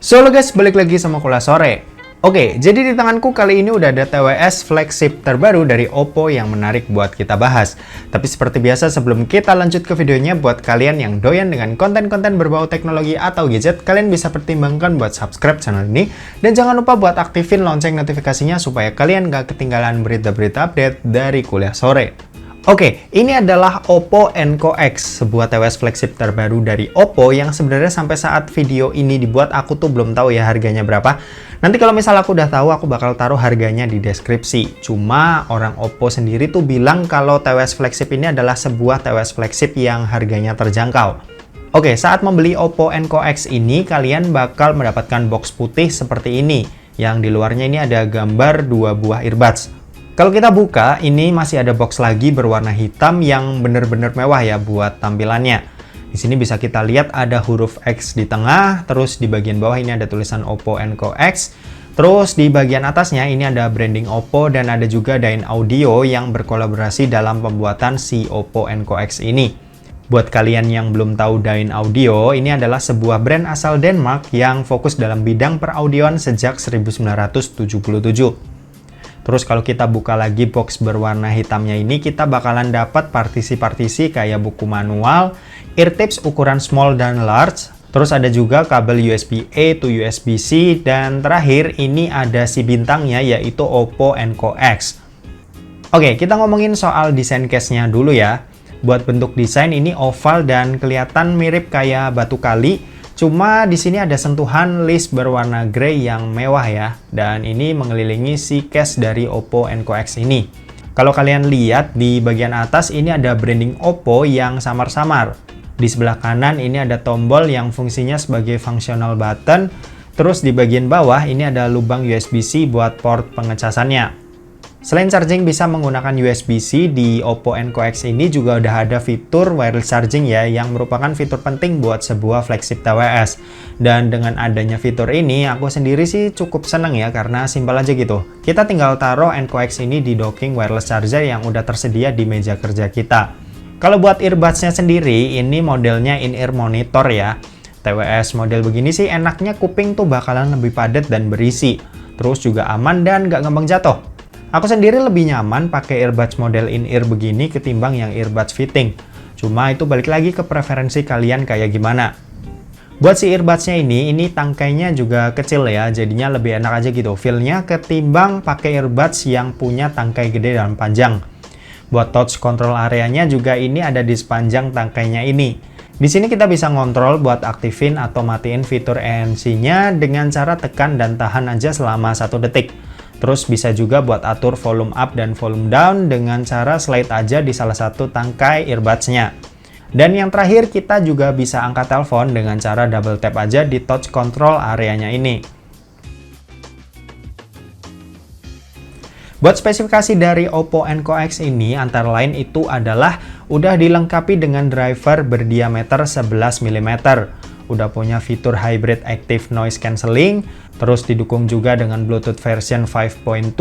So halo guys, balik lagi sama Kuliah Sore. Oke, jadi di tanganku kali ini udah ada TWS flagship terbaru dari Oppo yang menarik buat kita bahas. Tapi seperti biasa sebelum kita lanjut ke videonya, buat kalian yang doyan dengan konten-konten berbau teknologi atau gadget, kalian bisa pertimbangkan buat subscribe channel ini. Dan jangan lupa buat aktifin lonceng notifikasinya supaya kalian gak ketinggalan berita-berita update dari Kuliah Sore. Oke, ini adalah Oppo Enco X, sebuah TWS flagship terbaru dari Oppo yang sebenarnya sampai saat video ini dibuat aku tuh belum tahu ya harganya berapa. Nanti kalau misal aku udah tahu, aku bakal taruh harganya di deskripsi. Cuma orang Oppo sendiri tuh bilang kalau TWS flagship ini adalah sebuah TWS flagship yang harganya terjangkau. Oke, saat membeli Oppo Enco X ini, kalian bakal mendapatkan box putih seperti ini. Yang di luarnya ini ada gambar 2 buah earbuds. Kalau kita buka, ini masih ada box lagi berwarna hitam yang bener-bener mewah ya buat tampilannya. Di sini bisa kita lihat ada huruf X di tengah, terus di bagian bawah ini ada tulisan Oppo Enco X. Terus di bagian atasnya ini ada branding Oppo dan ada juga Dyn Audio yang berkolaborasi dalam pembuatan si Oppo Enco X ini. Buat kalian yang belum tahu Dyn Audio, ini adalah sebuah brand asal Denmark yang fokus dalam bidang peraudioan sejak 1977. Terus kalau kita buka lagi box berwarna hitamnya ini, kita bakalan dapat partisi-partisi kayak buku manual, ear tips ukuran small dan large, terus ada juga kabel USB-A to USB-C, dan terakhir ini ada si bintangnya yaitu Oppo Enco X. Oke, kita ngomongin soal desain case-nya dulu ya. Buat bentuk desain ini oval dan kelihatan mirip kayak batu kali. Cuma di sini ada sentuhan list berwarna grey yang mewah ya, dan ini mengelilingi si case dari Oppo Enco X ini. Kalau kalian lihat di bagian atas ini ada branding Oppo yang samar-samar. Di sebelah kanan ini ada tombol yang fungsinya sebagai functional button. Terus di bagian bawah ini ada lubang USB-C buat port pengecasannya. Selain charging bisa menggunakan USB-C, di Oppo Enco X ini juga udah ada fitur wireless charging ya, yang merupakan fitur penting buat sebuah flagship TWS. Dan dengan adanya fitur ini, aku sendiri sih cukup seneng ya, karena simpel aja gitu. Kita tinggal taruh Enco X ini di docking wireless charger yang udah tersedia di meja kerja kita. Kalau buat earbuds-nya sendiri, ini modelnya in-ear monitor ya. TWS model begini sih enaknya kuping tuh bakalan lebih padat dan berisi. Terus juga aman dan gak gampang jatuh. Aku sendiri lebih nyaman pakai earbuds model in-ear begini ketimbang yang earbuds fitting. Cuma itu balik lagi ke preferensi kalian kayak gimana. Buat si earbudsnya ini tangkainya juga kecil ya, jadinya lebih enak aja gitu feel-nya ketimbang pakai earbuds yang punya tangkai gede dan panjang. Buat touch control areanya juga ini ada di sepanjang tangkainya ini. Di sini kita bisa ngontrol buat aktifin atau matiin fitur ANC-nya dengan cara tekan dan tahan aja selama 1 detik. Terus bisa juga buat atur volume up dan volume down dengan cara slide aja di salah satu tangkai earbuds-nya. Dan yang terakhir, kita juga bisa angkat telepon dengan cara double tap aja di touch control areanya ini. Buat spesifikasi dari Oppo Enco X ini antara lain itu adalah udah dilengkapi dengan driver berdiameter 11 mm. Udah punya fitur hybrid active noise cancelling, terus didukung juga dengan Bluetooth version 5.2,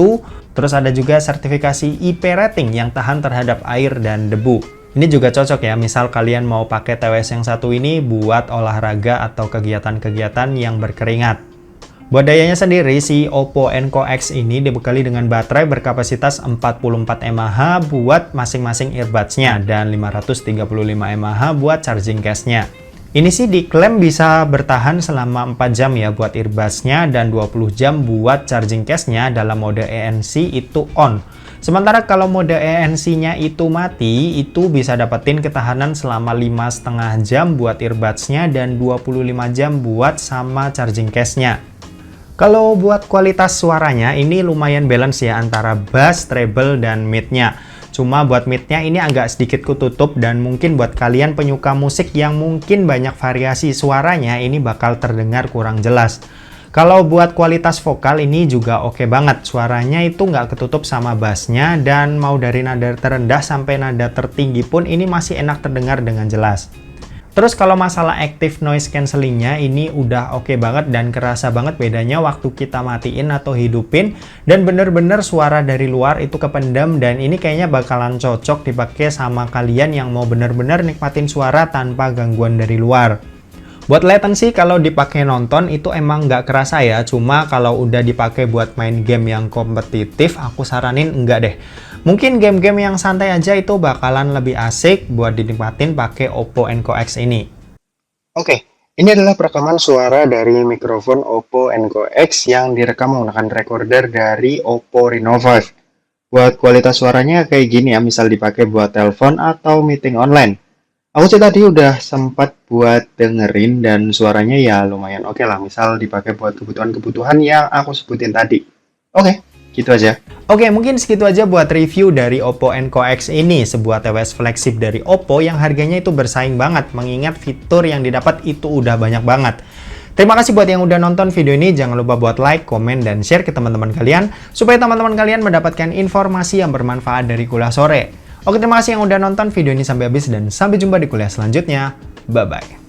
terus ada juga sertifikasi IP rating yang tahan terhadap air dan debu. Ini juga cocok ya, misal kalian mau pakai TWS yang satu ini buat olahraga atau kegiatan-kegiatan yang berkeringat. Buat dayanya sendiri, si Oppo Enco X ini dibekali dengan baterai berkapasitas 44 mAh buat masing-masing earbuds-nya dan 535 mAh buat charging case-nya. Ini sih diklaim bisa bertahan selama 4 jam ya buat earbuds-nya dan 20 jam buat charging case-nya dalam mode ANC itu on. Sementara kalau mode ANC-nya itu mati, itu bisa dapetin ketahanan selama 5,5 jam buat earbuds-nya dan 25 jam buat sama charging case-nya. Kalau buat kualitas suaranya ini lumayan balance ya antara bass, treble, dan mid-nya. Cuma buat mid-nya ini agak sedikit kututup dan mungkin buat kalian penyuka musik yang mungkin banyak variasi suaranya ini bakal terdengar kurang jelas. Kalau buat kualitas vokal ini juga oke banget. Suaranya itu nggak ketutup sama bassnya dan mau dari nada terendah sampai nada tertinggi pun ini masih enak terdengar dengan jelas. Terus kalau masalah active noise cancellingnya ini udah oke banget dan kerasa banget bedanya waktu kita matiin atau hidupin dan bener-bener suara dari luar itu kependam dan ini kayaknya bakalan cocok dipakai sama kalian yang mau bener-bener nikmatin suara tanpa gangguan dari luar. Buat latency kalau dipakai nonton itu emang nggak kerasa ya, cuma kalau udah dipakai buat main game yang kompetitif, aku saranin enggak deh. Mungkin game-game yang santai aja itu bakalan lebih asik buat dinikmatin pakai Oppo Enco X ini. Oke, ini adalah perekaman suara dari mikrofon Oppo Enco X yang direkam menggunakan recorder dari Oppo Reno 5. Buat kualitas suaranya kayak gini ya, misal dipakai buat telepon atau meeting online. Aku sih tadi udah sempat buat dengerin dan suaranya ya lumayan oke lah, misal dipakai buat kebutuhan-kebutuhan yang aku sebutin tadi. Oke, gitu aja. Oke, mungkin segitu aja buat review dari Oppo Enco X ini, sebuah TWS flagship dari Oppo yang harganya itu bersaing banget, mengingat fitur yang didapat itu udah banyak banget. Terima kasih buat yang udah nonton video ini, jangan lupa buat like, komen, dan share ke teman-teman kalian, supaya teman-teman kalian mendapatkan informasi yang bermanfaat dari Kuliah Sore. Oke, terima kasih yang udah nonton video ini sampai habis dan sampai jumpa di kuliah selanjutnya. Bye-bye.